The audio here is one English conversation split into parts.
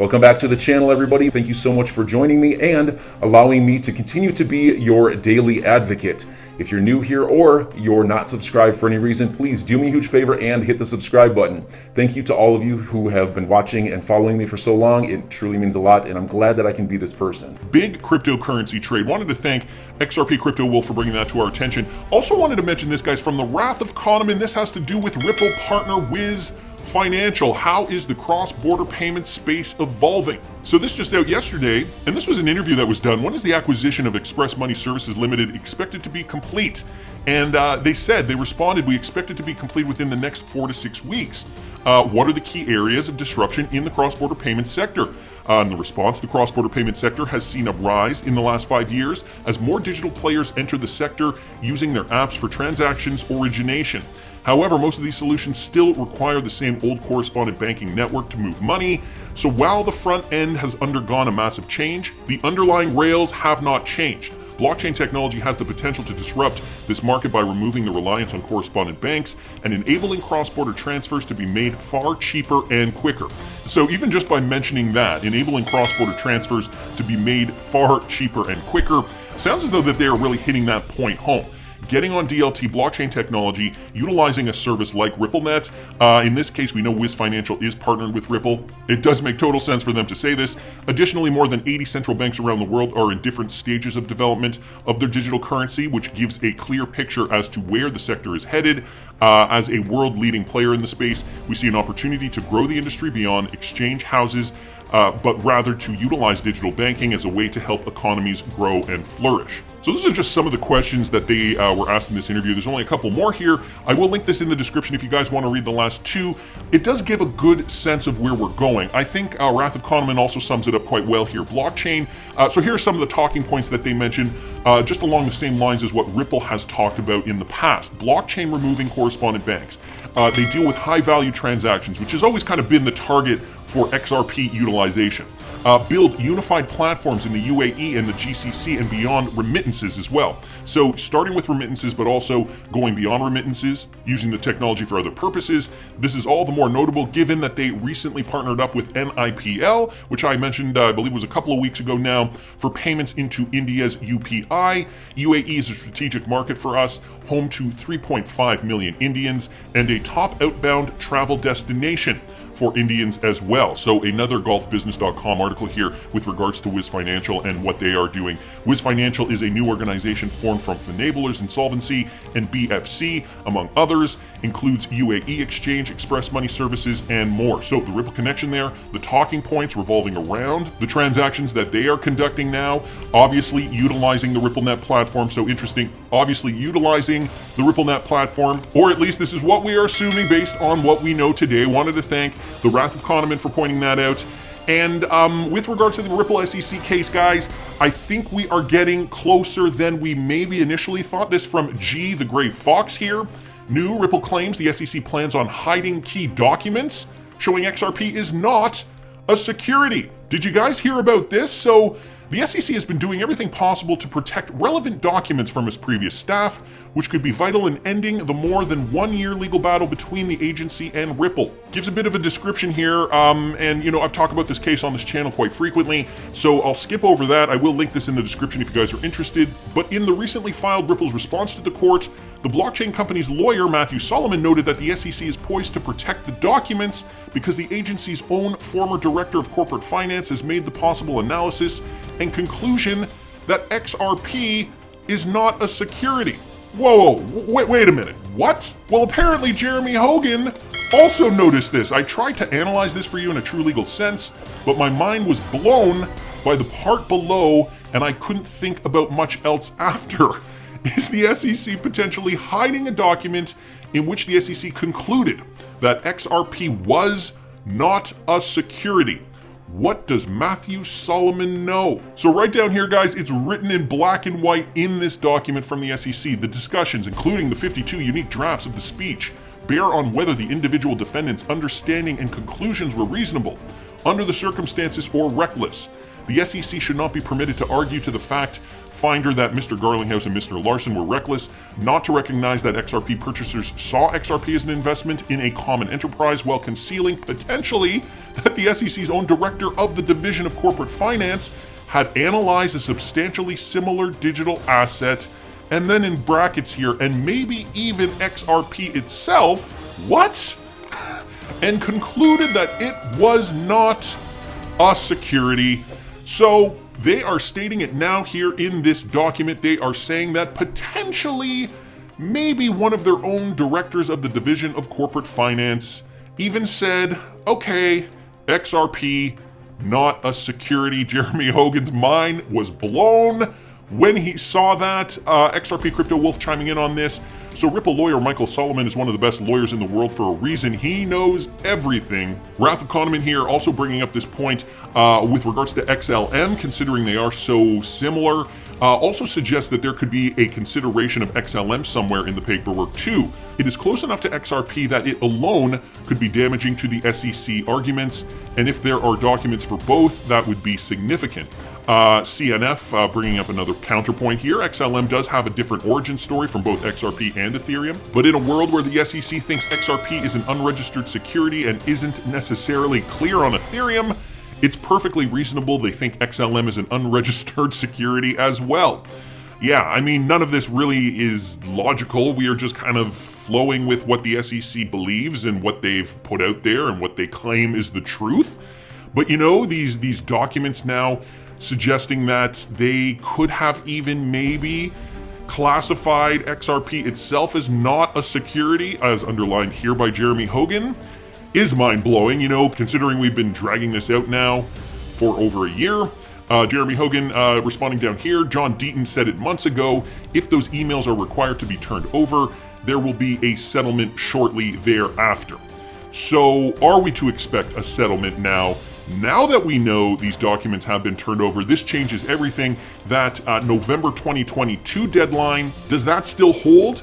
Welcome back to the channel, everybody. Thank you so much for joining me and allowing me to continue to be your daily advocate. If you're new here or you're not subscribed for any reason, please do me a huge favor and hit the subscribe button. Thank you to all of you who have been watching and following me for so long. It truly means a lot, and I'm glad that I can be this person. Big cryptocurrency trade. Wanted to thank XRP Crypto Wolf for bringing that to our attention. Also wanted to mention this, guys, from the Wrath of Kahneman. This has to do with Ripple partner Wiz Financial. How is the cross-border payment space evolving? So this just out yesterday, and this was an interview that was done. When is the acquisition of Express Money Services Limited expected to be complete? And they responded, we expect it to be complete within the next 4 to 6 weeks. What are the key areas of disruption in the cross-border payment sector? In the response, the cross-border payment sector has seen a rise in the last 5 years as more digital players enter the sector using their apps for transactions origination. However, most of these solutions still require the same old correspondent banking network to move money. So while the front end has undergone a massive change, the underlying rails have not changed. Blockchain technology has the potential to disrupt this market by removing the reliance on correspondent banks and enabling cross-border transfers to be made far cheaper and quicker. So even just by mentioning that, enabling cross-border transfers to be made far cheaper and quicker, sounds as though that they are really hitting that point home. Getting on DLT blockchain technology, utilizing a service like RippleNet. In this case, we know Wiz Financial is partnered with Ripple. It does make total sense for them to say this. Additionally, more than 80 central banks around the world are in different stages of development of their digital currency, which gives a clear picture as to where the sector is headed. As a world-leading player in the space, we see an opportunity to grow the industry beyond exchange houses, but rather to utilize digital banking as a way to help economies grow and flourish. So those are just some of the questions that they were asked in this interview. There's only a couple more here. I will link this in the description if you guys want to read the last two. It does give a good sense of where we're going. I think Wrath of Kahneman also sums it up quite well here. Blockchain, so here are some of the talking points that they mentioned, just along the same lines as what Ripple has talked about in the past. Blockchain removing correspondent banks. They deal with high-value transactions, which has always kind of been the target for XRP utilization. Build unified platforms in the UAE and the GCC and beyond remittances as well. So starting with remittances, but also going beyond remittances, using the technology for other purposes. This is all the more notable given that they recently partnered up with NIPL, which I mentioned, I believe was a couple of weeks ago now, for payments into India's UPI. UAE is a strategic market for us, home to 3.5 million Indians and a top outbound travel destination for Indians as well. So another golfbusiness.com article here with regards to Wiz Financial and what they are doing. Wiz Financial is a new organization formed from Finablers Insolvency and BFC, among others, includes UAE Exchange, Express Money Services, and more. So the Ripple connection there, the talking points revolving around the transactions that they are conducting now, obviously utilizing the RippleNet platform. So interesting, obviously utilizing the RippleNet platform, or at least this is what we are assuming based on what we know today. Wanted to thank the Wrath of Kahneman for pointing that out. And with regards to the Ripple SEC case, guys, I think we are getting closer than we maybe initially thought. This from G, the Gray Fox here. New Ripple claims the SEC plans on hiding key documents, showing XRP is not a security. Did you guys hear about this? So the SEC has been doing everything possible to protect relevant documents from its previous staff, which could be vital in ending the more than 1 year legal battle between the agency and Ripple. Gives a bit of a description here, and you know, I've talked about this case on this channel quite frequently, so I'll skip over that. I will link this in the description if you guys are interested. But in the recently filed Ripple's response to the court, the blockchain company's lawyer, Matthew Solomon, noted that the SEC is poised to protect the documents because the agency's own former director of corporate finance has made the possible analysis and conclusion that XRP is not a security. Whoa, wait a minute, what? Well, apparently Jeremy Hogan also noticed this. I tried to analyze this for you in a true legal sense, but my mind was blown by the part below and I couldn't think about much else after. Is the SEC potentially hiding a document in which the SEC concluded that XRP was not a security? What does Matthew Solomon know? So right down here, guys, it's written in black and white in this document from the SEC. The discussions, including the 52 unique drafts of the speech, bear on whether the individual defendants' understanding and conclusions were reasonable, under the circumstances, or reckless. The SEC should not be permitted to argue to the fact finder that Mr. Garlinghouse and Mr. Larson were reckless not to recognize that XRP purchasers saw XRP as an investment in a common enterprise while concealing potentially that the SEC's own director of the Division of Corporate Finance had analyzed a substantially similar digital asset, and then in brackets here, and maybe even XRP itself, what? And concluded that it was not a security. So they are stating it now here in this document. They are saying that potentially, maybe one of their own directors of the Division of Corporate Finance even said, okay, XRP, not a security. Jeremy Hogan's mind was blown when he saw that. XRP Crypto Wolf chiming in on this. So Ripple lawyer Michael Solomon is one of the best lawyers in the world for a reason. He knows everything. Wrath of Kahneman here also bringing up this point with regards to XLM, considering they are so similar. Also suggests that there could be a consideration of XLM somewhere in the paperwork too. It is close enough to XRP that it alone could be damaging to the SEC arguments, and if there are documents for both, that would be significant. CNF bringing up another counterpoint here. XLM does have a different origin story from both XRP and Ethereum, but in a world where the SEC thinks XRP is an unregistered security and isn't necessarily clear on Ethereum, it's perfectly reasonable they think XLM is an unregistered security as well. Yeah, I mean, none of this really is logical. We are just kind of flowing with what the SEC believes and what they've put out there and what they claim is the truth. But you know, these documents now suggesting that they could have even maybe classified XRP itself as not a security, as underlined here by Jeremy Hogan, is mind-blowing, you know, considering we've been dragging this out now for over a year. Jeremy Hogan responding down here, John Deaton said it months ago, if those emails are required to be turned over, there will be a settlement shortly thereafter. So are we to expect a settlement now? Now that we know these documents have been turned over, this changes everything. That November 2022 deadline, does that still hold?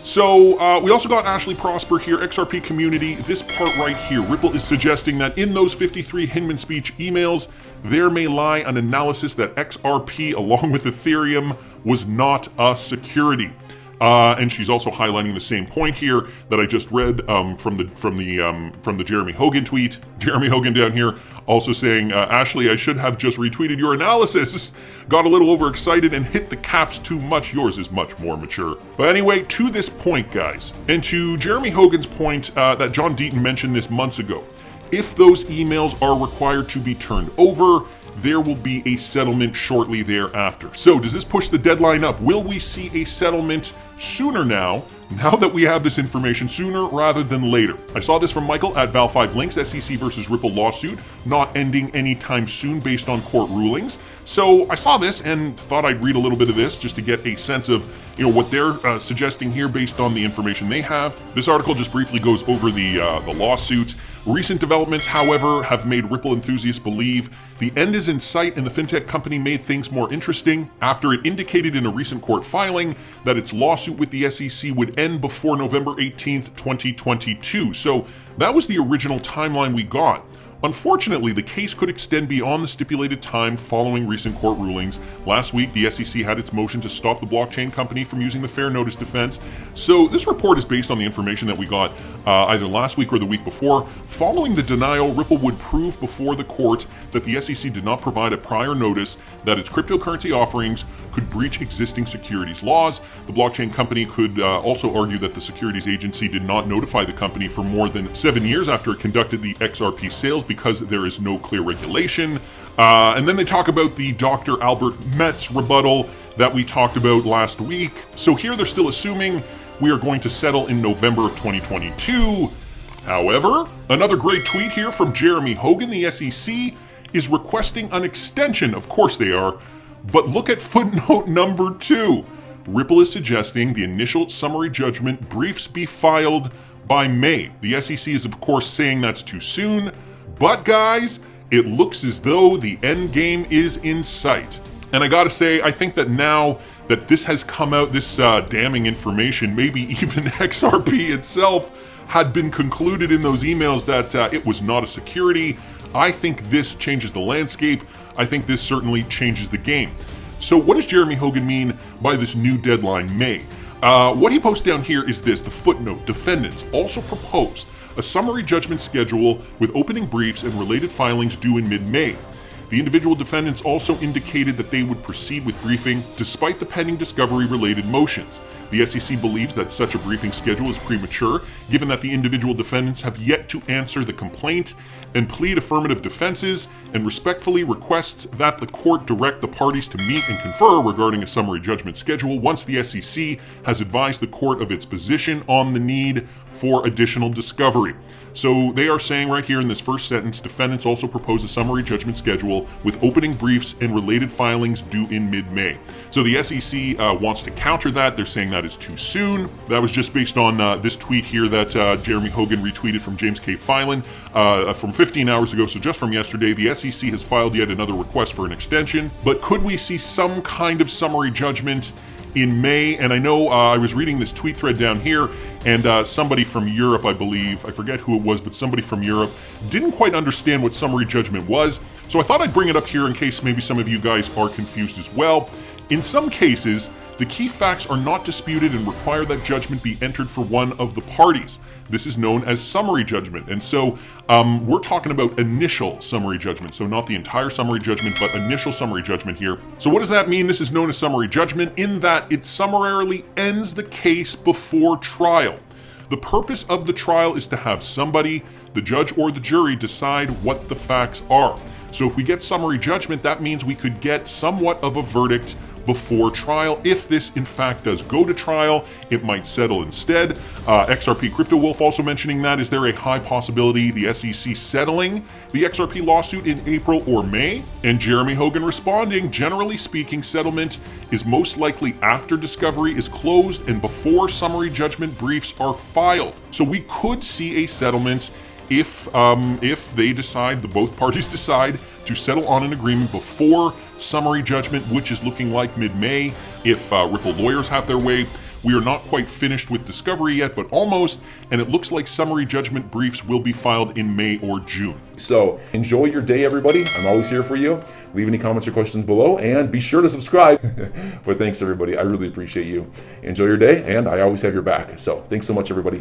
So we also got Ashley Prosper here, XRP community. This part right here, Ripple is suggesting that in those 53 Hinman speech emails, there may lie an analysis that XRP, along with Ethereum, was not a security. And she's also highlighting the same point here that I just read from the Jeremy Hogan tweet. Jeremy Hogan down here also saying, Ashley, I should have just retweeted your analysis. Got a little overexcited and hit the caps too much. Yours is much more mature. But anyway, to this point, guys, and to Jeremy Hogan's point that John Deaton mentioned this months ago, if those emails are required to be turned over, there will be a settlement shortly thereafter. So does this push the deadline up? Will we see a settlement sooner now that we have this information, sooner rather than later? I saw this from Michael at Val5Links, SEC versus Ripple lawsuit, not ending anytime soon based on court rulings. So I saw this and thought I'd read a little bit of this just to get a sense of, you know, what they're suggesting here based on the information they have. This article just briefly goes over the lawsuits. Recent developments, however, have made Ripple enthusiasts believe the end is in sight, and the fintech company made things more interesting after it indicated in a recent court filing that its lawsuit with the SEC would end before November 18th, 2022. So that was the original timeline we got. Unfortunately, the case could extend beyond the stipulated time following recent court rulings. Last week, the SEC had its motion to stop the blockchain company from using the fair notice defense. So this report is based on the information that we got either last week or the week before. Following the denial, Ripple would prove before the court that the SEC did not provide a prior notice that its cryptocurrency offerings could breach existing securities laws. The blockchain company could also argue that the securities agency did not notify the company for more than 7 years after it conducted the XRP sales because there is no clear regulation. And then they talk about the Dr. Albert Metz rebuttal that we talked about last week. So here they're still assuming we are going to settle in November of 2022. However, another great tweet here from Jeremy Hogan, the SEC is requesting an extension. Of course they are. But look at footnote number 2. Ripple is suggesting the initial summary judgment briefs be filed by May. The SEC is of course saying that's too soon, but guys, it looks as though the end game is in sight. And I gotta say, I think that now that this has come out, this damning information, maybe even XRP itself had been concluded in those emails that it was not a security. I think this changes the landscape. I think this certainly changes the game. So what does Jeremy Hogan mean by this new deadline, May? What he posts down here is this, the footnote: defendants also proposed a summary judgment schedule with opening briefs and related filings due in mid-May. The individual defendants also indicated that they would proceed with briefing despite the pending discovery-related motions. The SEC believes that such a briefing schedule is premature, given that the individual defendants have yet to answer the complaint and plead affirmative defenses, and respectfully requests that the court direct the parties to meet and confer regarding a summary judgment schedule once the SEC has advised the court of its position on the need for additional discovery. So they are saying right here in this first sentence, defendants also propose a summary judgment schedule with opening briefs and related filings due in mid-May. So the SEC wants to counter that. They're saying that is too soon. That was just based on this tweet here that Jeremy Hogan retweeted from James K. Filan from 15 hours ago, so just from yesterday. The SEC has filed yet another request for an extension. But could we see some kind of summary judgment in May? And I know I was reading this tweet thread down here, and somebody from Europe, I believe, I forget who it was, but somebody from Europe didn't quite understand what summary judgment was. So I thought I'd bring it up here in case maybe some of you guys are confused as well. In some cases, the key facts are not disputed and require that judgment be entered for one of the parties. This is known as summary judgment. And so we're talking about initial summary judgment. So not the entire summary judgment, but initial summary judgment here. So what does that mean? This is known as summary judgment in that it summarily ends the case before trial. The purpose of the trial is to have somebody, the judge or the jury, decide what the facts are. So if we get summary judgment, that means we could get somewhat of a verdict before trial. If this in fact does go to trial, it might settle instead. XRP Crypto Wolf also mentioning that. Is there a high possibility the SEC settling the XRP lawsuit in April or May? And Jeremy Hogan responding, generally speaking, settlement is most likely after discovery is closed and before summary judgment briefs are filed. So we could see a settlement if they decide, both parties decide to settle on an agreement before summary judgment, which is looking like mid-May, if Ripple lawyers have their way. We are not quite finished with discovery yet, but almost, and it looks like summary judgment briefs will be filed in May or June. So enjoy your day, everybody. I'm always here for you. Leave any comments or questions below, and be sure to subscribe. But thanks, everybody. I really appreciate you. Enjoy your day, and I always have your back. So thanks so much, everybody.